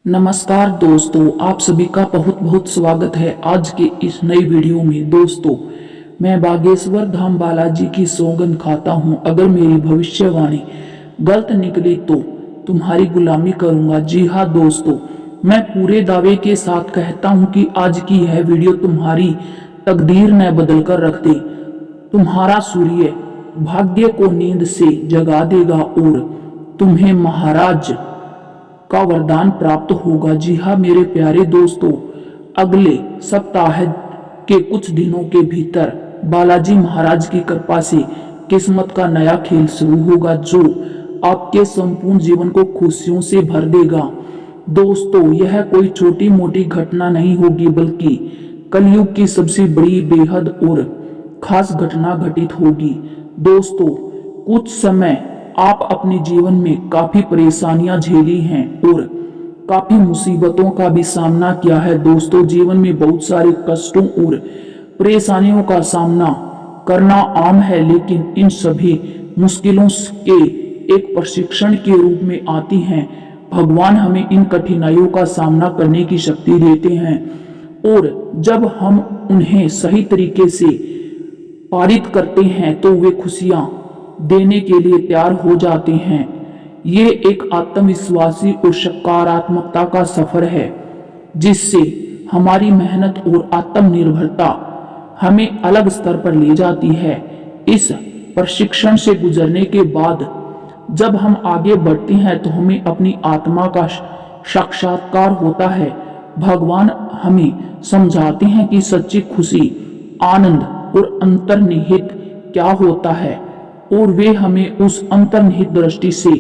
नमस्कार दोस्तों, आप सभी का बहुत बहुत स्वागत है आज के इस नई वीडियो में। दोस्तों, मैं बागेश्वर धाम बालाजी की सौगंध खाता हूं, अगर मेरी भविष्यवाणी गलत निकली तो तुम्हारी गुलामी करूंगा। जी हाँ दोस्तों, मैं पूरे दावे के साथ कहता हूं कि आज की यह वीडियो तुम्हारी तकदीर न बदल कर रख दे। तुम्हारा सूर्य भाग्य को नींद से जगा देगा और तुम्हें महाराज का वरदान प्राप्त होगा। जी हाँ मेरे प्यारे दोस्तों, अगले सप्ताह के कुछ दिनों के भीतर बालाजी महाराज की कृपा से किस्मत का नया खेल शुरू होगा जो आपके संपूर्ण जीवन को खुशियों से भर देगा। दोस्तों, यह कोई छोटी मोटी घटना नहीं होगी, बल्कि कलयुग की सबसे बड़ी, बेहद और खास घटना घटित होगी। दोस्तों, कुछ समय आप अपने जीवन में काफी परेशानियां झेली हैं और काफी मुसीबतों का भी सामना किया है। दोस्तों, जीवन में बहुत सारे कष्टों और परेशानियों का सामना करना आम है, लेकिन इन सभी मुश्किलों के एक प्रशिक्षण के रूप में आती हैं। भगवान हमें इन कठिनाइयों का सामना करने की शक्ति देते हैं और जब हम उन्हें सही तरीके से पारित करते हैं तो वे खुशियां देने के लिए तैयार हो जाते हैं। ये एक आत्मविश्वासी और सकारात्मकता का सफर है जिससे हमारी मेहनत और आत्मनिर्भरता हमें अलग स्तर पर ले जाती है। इस प्रशिक्षण से गुजरने के बाद जब हम आगे बढ़ते हैं तो हमें अपनी आत्मा का साक्षात्कार होता है। भगवान हमें समझाते हैं कि सच्ची खुशी, आनंद और अंतर्निहित क्या होता है और वे हमें उस अंतर्निहित दृष्टि से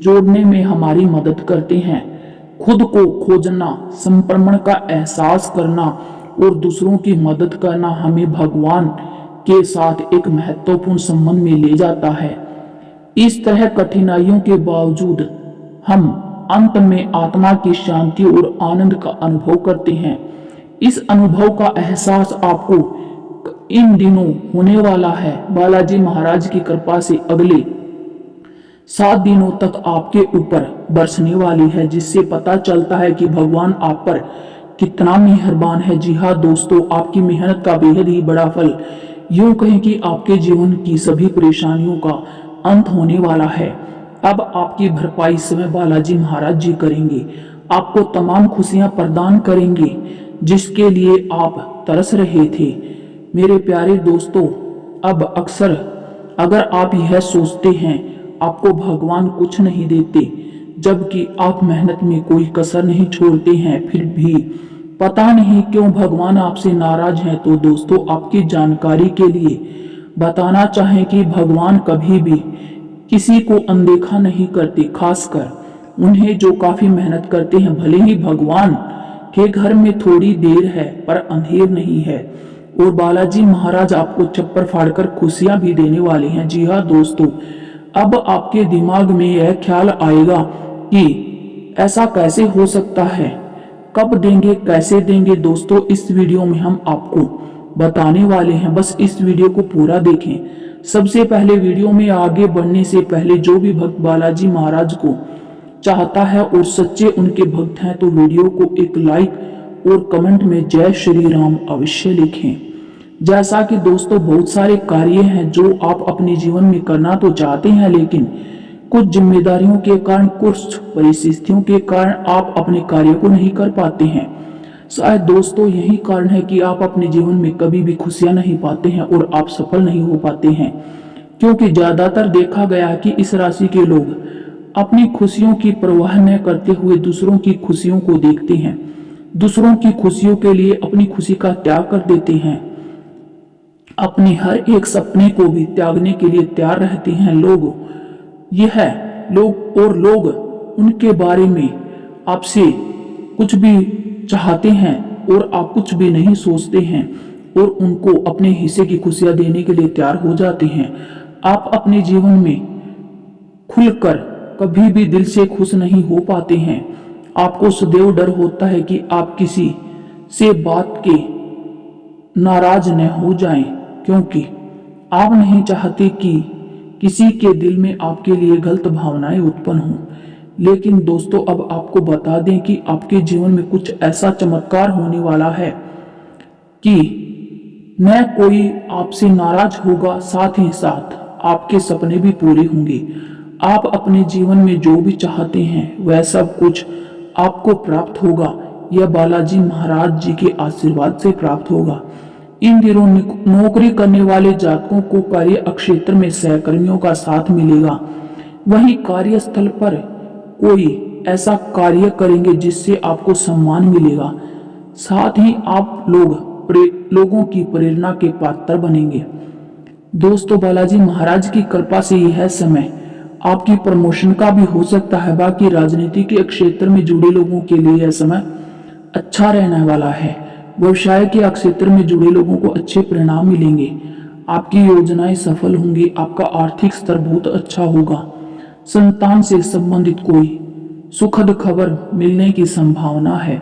जोड़ने में हमारी मदद करते हैं। खुद को खोजना, समर्पण का एहसास करना और दूसरों की मदद करना हमें भगवान के साथ एक महत्वपूर्ण संबंध में ले जाता है। इस तरह कठिनाइयों के बावजूद हम अंत में आत्मा की शांति और आनंद का अनुभव करते हैं। इस अनुभव का एहसास आपको इन दिनों होने वाला है। बालाजी महाराज की कृपा से अगले 7 दिनों तक आपके ऊपर बरसने वाली है, जिससे पता चलता है कि भगवान आप पर कितना मेहरबान है। जी हाँ दोस्तों, आपकी मेहनत का बेहद ही बड़ा फल, यूं कहें कि आपके जीवन की सभी परेशानियों का अंत होने वाला है। अब आपकी भरपाई समय बालाजी महाराज जी करेंगे, आपको तमाम खुशियां प्रदान करेंगे जिसके लिए आप तरस रहे थे। मेरे प्यारे दोस्तों, अब अक्सर अगर आप यह सोचते हैं आपको भगवान कुछ नहीं देते, जबकि आप मेहनत में कोई कसर नहीं छोड़ते हैं, फिर भी पता नहीं क्यों भगवान आपसे नाराज हैं, तो दोस्तों आपकी जानकारी के लिए बताना चाहें कि भगवान कभी भी किसी को अनदेखा नहीं करते, खासकर उन्हें जो काफी मेहनत करते हैं। भले ही भगवान के घर में थोड़ी देर है पर अंधेर नहीं है और बालाजी महाराज आपको चप्पर फाड़कर खुशियां भी देने वाले हैं। जी हाँ दोस्तों, अब आपके दिमाग में यह ख्याल आएगा कि ऐसा कैसे हो सकता है, कब देंगे, कैसे देंगे। दोस्तों, इस वीडियो में हम आपको बताने वाले हैं, बस इस वीडियो को पूरा देखें। सबसे पहले वीडियो में आगे बढ़ने से पहले जो भी भक्त बालाजी महाराज को चाहता है और सच्चे उनके भक्त हैं तो वीडियो को एक लाइक और कमेंट में जय श्री राम अवश्य लिखें। जैसा कि दोस्तों बहुत सारे कार्य हैं जो आप अपने जीवन में करना तो चाहते हैं, लेकिन कुछ जिम्मेदारियों के कारण, कुछ परिस्थितियों के कारण आप अपने कार्य को नहीं कर पाते हैं। शायद दोस्तों यही कारण है कि आप अपने जीवन में कभी भी खुशियां नहीं पाते हैं और आप सफल नहीं हो पाते हैं, क्योंकि ज्यादातर देखा गया कि इस राशि के लोग अपनी खुशियों की परवाह न करते हुए दूसरों की खुशियों को देखते हैं, दूसरों की खुशियों के लिए अपनी खुशी का त्याग कर देते हैं, अपने हर एक सपने को भी त्यागने के लिए तैयार रहते हैं। लोग उनके बारे में आपसे कुछ भी चाहते हैं और आप कुछ भी नहीं सोचते हैं और उनको अपने हिस्से की खुशियां देने के लिए तैयार हो जाते हैं। आप अपने जीवन में खुलकर कभी भी दिल से खुश नहीं हो पाते हैं। आपको सदैव डर होता है कि आप किसी से बात के नाराज न हो जाएं, क्योंकि आप नहीं चाहते कि किसी के दिल में आपके लिए गलत भावनाएं उत्पन्न हों। लेकिन दोस्तों अब आपको बता दें कि आपके जीवन में कुछ ऐसा चमत्कार होने वाला है कि न कोई आपसे नाराज होगा, साथ ही साथ आपके सपने भी पूरे होंगे। आप अपने जीवन में जो भी चाहते हैं वह सब कुछ आपको प्राप्त होगा। यह बालाजी महाराज जी के आशीर्वाद से प्राप्त होगा। इन दिनों नौकरी करने वाले जातकों को कार्य क्षेत्र में सहकर्मियों का साथ मिलेगा। वहीं कार्यस्थल पर कोई ऐसा कार्य करेंगे जिससे आपको सम्मान मिलेगा। साथ ही आप लोगों की प्रेरणा के पात्र बनेंगे। दोस्तों बालाजी महाराज की कृपा से यह समय आपकी प्रमोशन का भी हो सकता है। बाकी राजनीति के क्षेत्र में जुड़े लोगों के लिए यह समय अच्छा रहने वाला है। व्यवसाय के क्षेत्र में जुड़े लोगों को अच्छे परिणाम मिलेंगे। आपकी योजनाएं सफल होंगी। आपका आर्थिक स्तर बहुत अच्छा होगा। संतान से संबंधित कोई सुखद खबर मिलने की संभावना है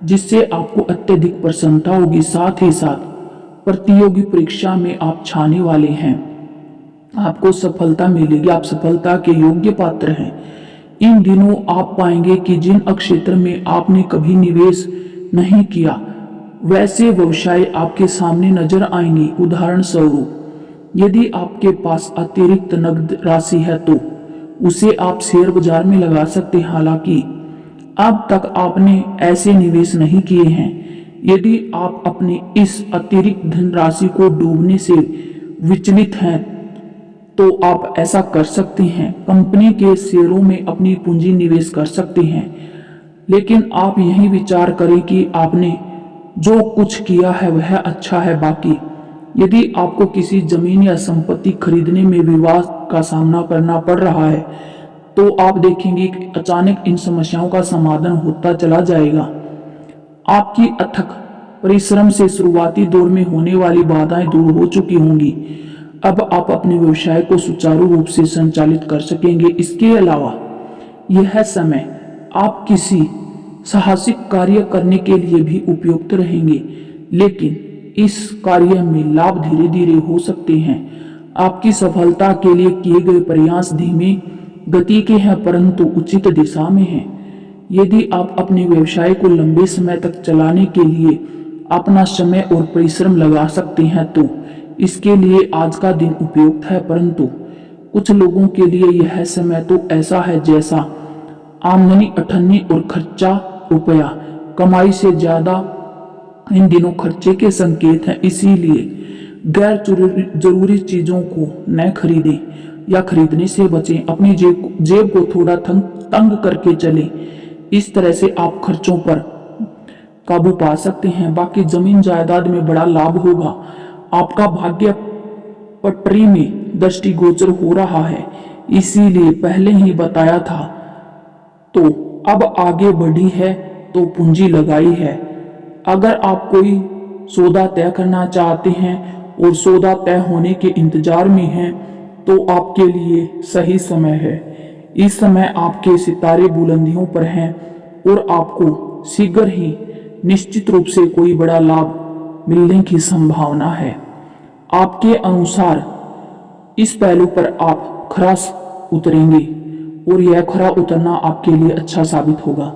जिससे आपको अत्यधिक प्रसन्नता होगी। साथ ही साथ प्रतियोगी परीक्षा में आप छाने वाले हैं। आपको सफलता मिलेगी। आप सफलता के योग्य पात्र हैं। इन दिनों आप पाएंगे कि जिन क्षेत्र में आपने कभी निवेश नहीं किया वैसे व्यवसाय आपके सामने नजर आएंगे। उदाहरण स्वरूप यदि आपके पास अतिरिक्त नकद राशि है तो उसे आप शेयर बाजार में लगा सकते हैं। हालांकि अब तक आपने ऐसे निवेश नहीं किए हैं। यदि आप अपनी इस अतिरिक्त धनराशि को डूबने से विचलित हैं तो आप ऐसा कर सकते हैं। कंपनी के शेयरों में अपनी पूंजी निवेश कर सकते हैं, लेकिन आप यही विचार करें कि आपने जो कुछ किया है वह अच्छा है। बाकी यदि आपको किसी जमीन या संपत्ति खरीदने में विवाद का सामना करना पड़ रहा है तो आप देखेंगे कि अचानक इन समस्याओं का समाधान होता चला जाएगा। आपकी अथक परिश्रम से शुरुआती दौर में होने वाली बाधाएं दूर हो चुकी होंगी। अब आप अपने व्यवसाय को सुचारू रूप से संचालित कर सकेंगे। इसके अलावा यह समय आप किसी साहसिक कार्य करने के लिए भी उपयुक्त रहेंगे, लेकिन इस कार्य में लाभ धीरे धीरे हो सकते हैं। आपकी सफलता के लिए किए गए प्रयास धीमे गति के हैं परंतु उचित दिशा में हैं। यदि आप अपने व्यवसाय को लंबे समय तक चलाने के लिए अपना समय और परिश्रम लगा सकते हैं तो इसके लिए आज का दिन उपयुक्त है, परंतु कुछ लोगों के लिए यह समय तो ऐसा है जैसा आमदनी अठन्नी और खर्चा रुपया कमाई से ज्यादा इन दिनों खर्चे के संकेत हैं। इसीलिए गैर जरूरी चीजों को न खरीदें या खरीदने से बचें। अपनी जेब को थोड़ा तंग करके चलें। इस तरह से आप खर्चों पर काबू पा सकते हैं। बाकी जमीन जायदाद में बड़ा लाभ होगा। आपका भाग्य पटरी में दृष्टिगोचर हो रहा है, इसीलिए पहले ही बताया था। तो अब आगे बढ़ी है तो पूंजी लगाई है। अगर आप कोई सौदा तय करना चाहते हैं और सौदा तय होने के इंतजार में हैं तो आपके लिए सही समय है। इस समय आपके सितारे बुलंदियों पर हैं और आपको शीघ्र ही निश्चित रूप से कोई बड़ा लाभ मिलने की संभावना है। आपके अनुसार इस पहलू पर आप खरा उतरेंगे और यह खरा उतरना आपके लिए अच्छा साबित होगा।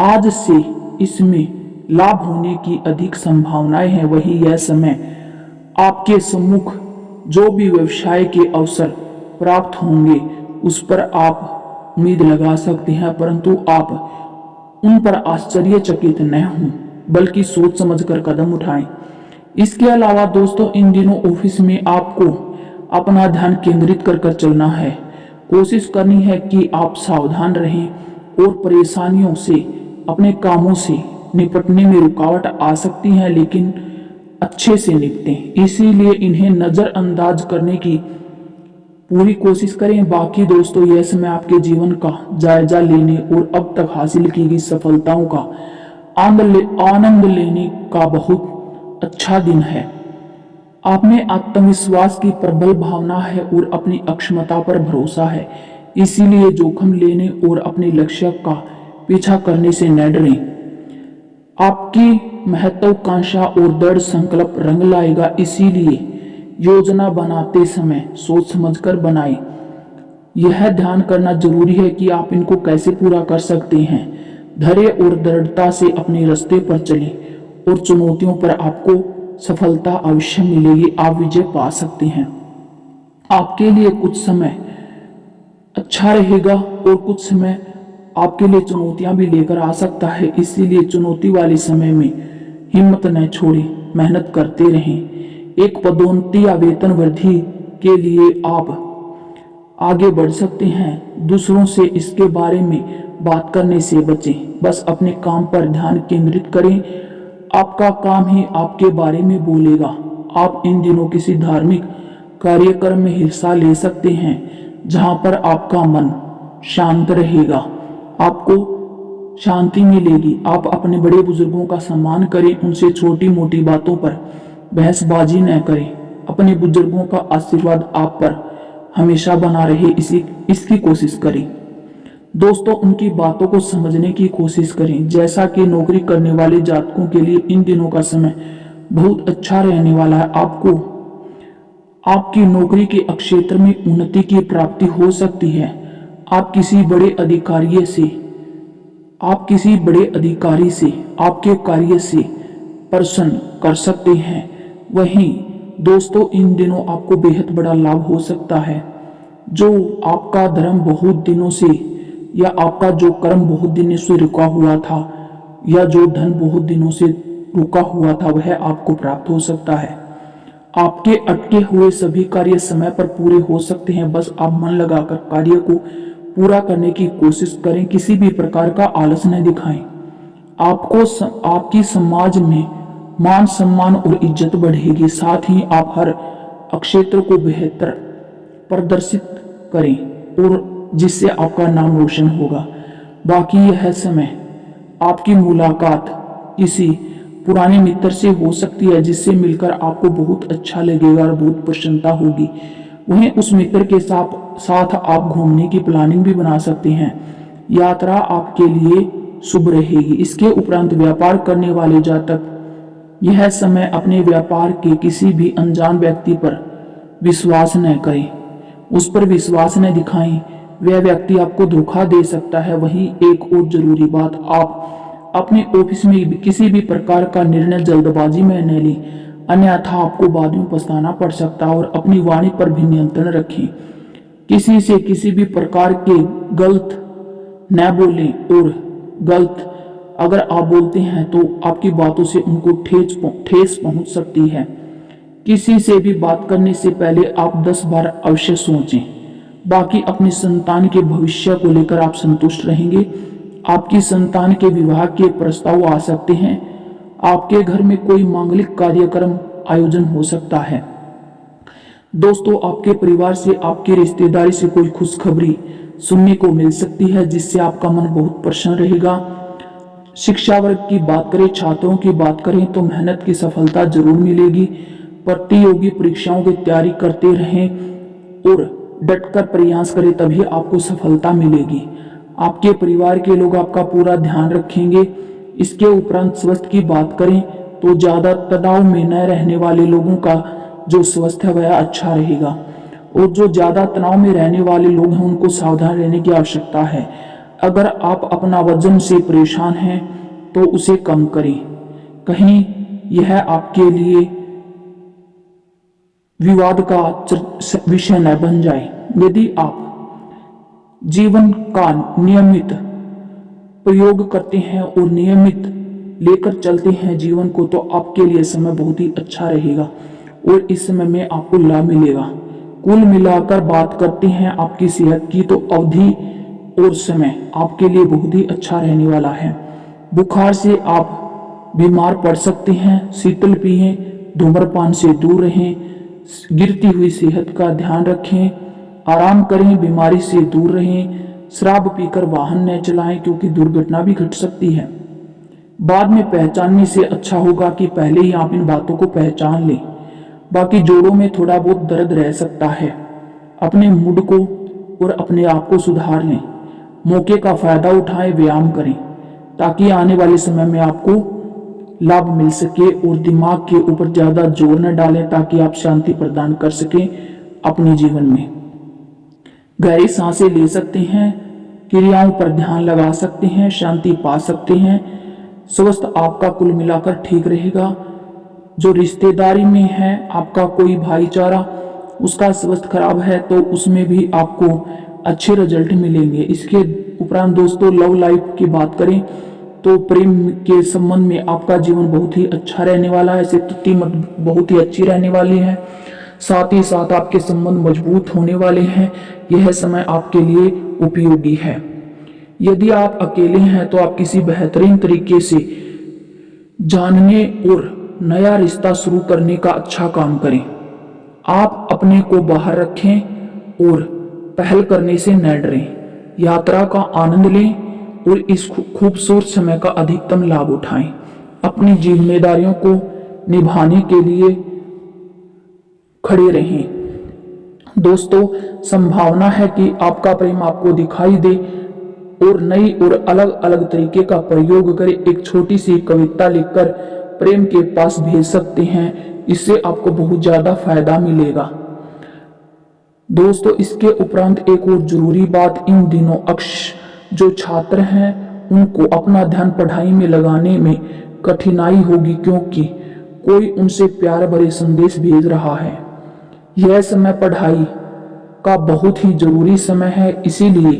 आज से इसमें लाभ होने की अधिक संभावनाएं हैं। वही यह समय आपके सम्मुख जो भी व्यवसाय के अवसर प्राप्त होंगे उस पर आप उम्मीद लगा सकते हैं, परंतु आप उन पर आश्चर्यचकित न हों बल्कि सोच समझकर कदम उठाएं। इसके अलावा दोस्तों इन दिनों ऑफिस में आपको अपना ध्यान केंद्रित कर चलना है। कोशिश करनी है कि आप सावधान रहें और परेशानियों से अपने कामों से निपटने में रुकावट आ सकती है, लेकिन अच्छे से निपटें। इसीलिए इन्हें नजरअंदाज करने की पूरी कोशिश करें। बाकी दोस्तों यह समय आपके जीवन का जायजा लेने और अब तक हासिल की गई सफलताओं का आनंद लेने का बहुत अच्छा दिन है। आप में आत्मविश्वास की प्रबल भावना है और अपनी अक्षमता पर भरोसा है, इसीलिए जोखिम लेने और अपने लक्ष्य का पीछा करने से न डरें। आपकी महत्वाकांक्षा और दृढ़ संकल्प रंग लाएगा, इसीलिए योजना बनाते समय सोच समझकर बनाएं। यह ध्यान करना जरूरी है कि आप इनको कैसे पूरा कर सकते हैं। धैर्य और दृढ़ता से अपने रास्ते पर चलें और चुनौतियों पर आपको सफलता अवश्य मिलेगी, आप विजय पा सकते हैं। आपके लिए कुछ समय अच्छा रहेगा और कुछ समय आपके लिए चुनौतियां भी लेकर आ सकता है, इसीलिए चुनौती वाले समय में हिम्मत न छोड़ें, मेहनत करते रहें। एक पदोन्नति या वेतन वृद्धि के लिए आप आगे बढ़ सकते हैं। दूसरों से इसके बारे में बात करने से बचें, बस अपने काम पर ध्यान केंद्रित करें। आपका काम ही आपके बारे में बोलेगा। आप इन दिनों किसी धार्मिक कार्यक्रम में हिस्सा ले सकते हैं जहां पर आपका मन शांत रहेगा, आपको शांति मिलेगी। आप अपने बड़े बुजुर्गों का सम्मान करें, उनसे छोटी मोटी बातों पर बहसबाजी न करें। अपने बुजुर्गों का आशीर्वाद आप पर हमेशा बना रहे इसकी कोशिश करें। दोस्तों, उनकी बातों को समझने की कोशिश करें। जैसा कि नौकरी करने वाले जातकों के लिए इन दिनों का समय बहुत अच्छा रहने वाला है। आपको आपकी नौकरी के क्षेत्र में उन्नति की प्राप्ति हो सकती है। आप किसी बड़े अधिकारी से आपके कार्य से प्रसन्न कर सकते हैं। वहीं दोस्तों, इन दिनों आपको बेहद बड़ा लाभ हो सकता है। जो आपका धर्म बहुत दिनों से या आपका जो कर्म बहुत दिनों से रुका हुआ था या जो धन बहुत दिनों से रुका हुआ था, वह आपको प्राप्त हो सकता है। आपके अटके हुए सभी कार्य समय पर पूरे हो सकते हैं। बस आप मन लगाकर कार्य को पूरा करने की कोशिश करें, किसी भी प्रकार का आलस न दिखाएं। आपकी समाज में मान सम्मान और इज्जत बढ़ेगी। साथ ही आप हर क्षेत्र को बेहतर प्रदर्शित करें और जिससे आपका नाम रोशन होगा। बाकी यह समय आपकी मुलाकात किसी पुराने मित्र से हो सकती है, जिससे मिलकर आपको बहुत अच्छा लगेगा और बहुत प्रसन्नता होगी। वहीं उस मित्र के साथ आप घूमने की प्लानिंग भी बना सकते हैं। यात्रा आपके लिए शुभ रहेगी। इसके उपरांत व्यापार करने वाले जातक यह समय अपने व्यापार के किसी भी अनजान व्यक्ति पर विश्वास न करें, उस पर विश्वास न दिखाएं। वह व्यक्ति आपको धोखा दे सकता है। वहीं एक और जरूरी बात, आप अपने ऑफिस में किसी भी प्रकार का निर्णय जल्दबाजी में न लें, अन्यथा आपको बाद में पछताना पड़ सकता है। और अपनी वाणी पर भी नियंत्रण रखें। किसी से किसी भी प्रकार के गलत न बोलें और गलत अगर आप बोलते हैं तो आपकी बातों से उनको ठेस पहुंच सकती है। किसी से भी बात करने से पहले आप 10 बार अवश्य सोचें। बाकी अपनी संतान के भविष्य को लेकर आप संतुष्ट रहेंगे। आपकी संतान के विवाह के प्रस्ताव आ सकते हैं। आपके घर में कोई मांगलिक कार्यक्रम आयोजन हो सकता है। दोस्तों, आपके परिवार से, आपकी रिश्तेदारी से कोई खुशखबरी सुनने को मिल सकती है, जिससे आपका मन बहुत प्रसन्न रहेगा। शिक्षा वर्ग की बात करें, छात्रों की बात करें तो मेहनत की सफलता जरूर मिलेगी। प्रतियोगी परीक्षाओं की तैयारी करते रहें और डटकर प्रयास करें, तभी आपको सफलता मिलेगी। आपके परिवार के लोग आपका पूरा ध्यान रखेंगे। इसके उपरांत स्वास्थ्य की बात करें तो ज्यादा तनाव में न रहने वाले लोगों का जो स्वास्थ्य है वह अच्छा रहेगा। और जो ज्यादा तनाव में रहने वाले लोग हैं उनको सावधान रहने की आवश्यकता है। अगर आप अपना वजन से परेशान हैं तो उसे कम करें, कहीं यह आपके लिए विवाद का विषय न बन जाए। यदि आप जीवन का नियमित प्रयोग करते हैं और नियमित लेकर चलते हैं जीवन को, तो आपके लिए समय बहुत ही अच्छा रहेगा और इस समय में आपको लाभ मिलेगा। कुल मिलाकर बात करते हैं आपकी सेहत की, तो अवधि और समय आपके लिए बहुत ही अच्छा रहने वाला है। बुखार से आप बीमार पड़ सकते हैं। शीतल पिएं, धूम्रपान से दूर रहें, गिरती हुई सेहत का ध्यान रखें, आराम करें, बीमारी से दूर रहें। शराब पीकर वाहन न चलाएं क्योंकि दुर्घटना भी घट सकती है। बाद में पहचानने से अच्छा होगा कि पहले ही आप इन बातों को पहचान लें। बाकी जोड़ों में थोड़ा बहुत दर्द रह सकता है। अपने मूड को और अपने आप को सुधार लें। मौके का फायदा उठाएं, व्यायाम करें ताकि आने वाले समय में आपको लाभ मिल सके। और दिमाग के ऊपर ज्यादा जोर न डालें ताकि आप शांति प्रदान कर सकें अपने जीवन में। गहरी सांसें ले सकते हैं, क्रियाओं पर ध्यान लगा सकते हैं, शांति पा सकते हैं। स्वास्थ्य आपका कुल मिलाकर ठीक रहेगा। जो रिश्तेदारी में है आपका कोई भाईचारा, उसका स्वास्थ्य खराब है तो उसमें भी आपको अच्छे रिजल्ट मिलेंगे। इसके उपरांत दोस्तों लव लाइफ की बात करें तो प्रेम के संबंध में आपका जीवन बहुत ही अच्छा रहने वाला है। स्थिति बहुत ही अच्छी रहने वाली है। साथ ही साथ आपके संबंध मजबूत होने वाले हैं। यह समय आपके लिए उपयोगी है। यदि आप अकेले हैं तो आप किसी बेहतरीन तरीके से जानने और नया रिश्ता शुरू करने का अच्छा काम करें। आप अपने को बाहर रखें और पहल करने से न डरें। यात्रा का आनंद लें और इस खूबसूरत समय का अधिकतम लाभ उठाएं। अपनी जिम्मेदारियों को निभाने के लिए खड़े रहें। दोस्तों, संभावना है कि आपका प्रेम आपको दिखाई दे और नई और अलग अलग तरीके का प्रयोग करें। एक छोटी सी कविता लिखकर प्रेम के पास भेज सकते हैं। इससे आपको बहुत ज्यादा फायदा मिलेगा। दोस्तों, इसके उपरांत एक और जरूरी बात, इन दिनों जो छात्र हैं उनको अपना ध्यान पढ़ाई में लगाने में कठिनाई होगी, क्योंकि कोई उनसे प्यार भरे संदेश भेज रहा है। यह समय पढ़ाई का बहुत ही जरूरी समय है, इसीलिए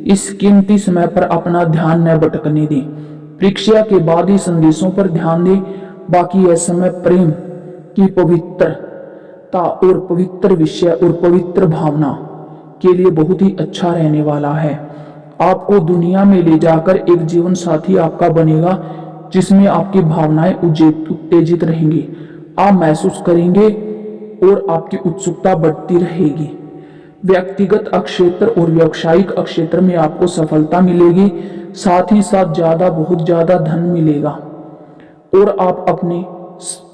इस कीमती समय पर अपना ध्यान न भटकने दें। परीक्षा के बाद ही संदेशों पर ध्यान दें। बाकी यह समय प्रेम की पवित्रता और पवित्र विषय और पवित्र भावना के लिए बहुत ही अच्छा रहने वाला है। आपको दुनिया में ले जाकर एक जीवन साथी आपका बनेगा, जिसमें आपकी भावनाएं उत्तेजित रहेंगी। आप महसूस करेंगे और आपकी उत्सुकता बढ़ती रहेगी। व्यक्तिगत क्षेत्र और व्यावसायिक क्षेत्र में आपको सफलता मिलेगी। साथ ही साथ बहुत ज्यादा धन मिलेगा और आप अपने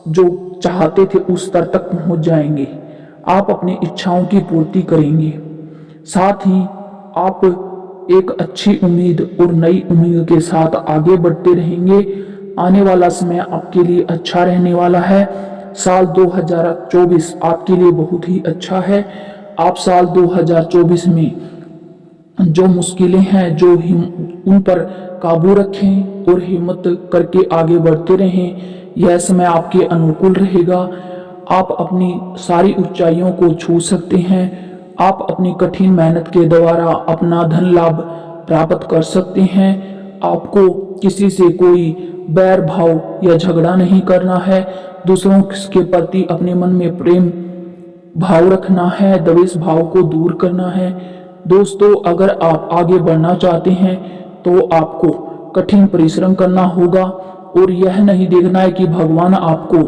जो चाहते थे उस स्तर तक पहुंच जाएंगे। आप अपनी इच्छाओं की पूर्ति करेंगे। साथ ही आप एक अच्छी उम्मीद और नई उम्मीद के साथ आगे बढ़ते रहेंगे। आने वाला समय आपके लिए अच्छा रहने वाला है। साल 2024 आपके लिए बहुत ही अच्छा है। आप साल 2024 में जो मुश्किलें हैं उन पर काबू रखें और हिम्मत करके आगे बढ़ते रहें। यह समय आपके अनुकूल रहेगा। आप अपनी सारी ऊंचाइयों को छू सकते हैं। आप अपनी कठिन मेहनत के द्वारा अपना धन लाभ प्राप्त कर सकते हैं। आपको किसी से कोई बैर भाव या झगड़ा नहीं करना है। दूसरों के प्रति अपने मन में प्रेम भाव रखना है, द्वेष भाव को दूर करना है। दोस्तों, अगर आप आगे बढ़ना चाहते हैं तो आपको कठिन परिश्रम करना होगा और यह नहीं देखना है कि भगवान आपको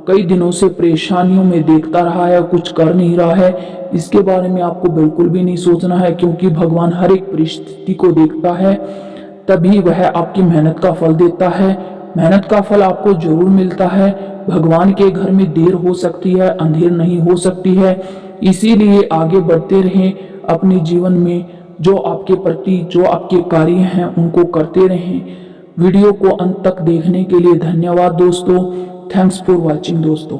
कई दिनों से परेशानियों में देखता रहा है, कुछ कर नहीं रहा है। इसके बारे में आपको बिल्कुल भी नहीं सोचना है, क्योंकि भगवान हर एक परिस्थिति को देखता है, तभी वह आपकी मेहनत का फल देता है। मेहनत का फल आपको जरूर मिलता है। भगवान के घर में देर हो सकती है, अंधेर नहीं हो सकती है। इसीलिए आगे बढ़ते रहें। अपने जीवन में जो आपके कार्य हैं उनको करते रहें। वीडियो को अंत तक देखने के लिए धन्यवाद दोस्तों। थैंक्स फॉर वॉचिंग दोस्तों।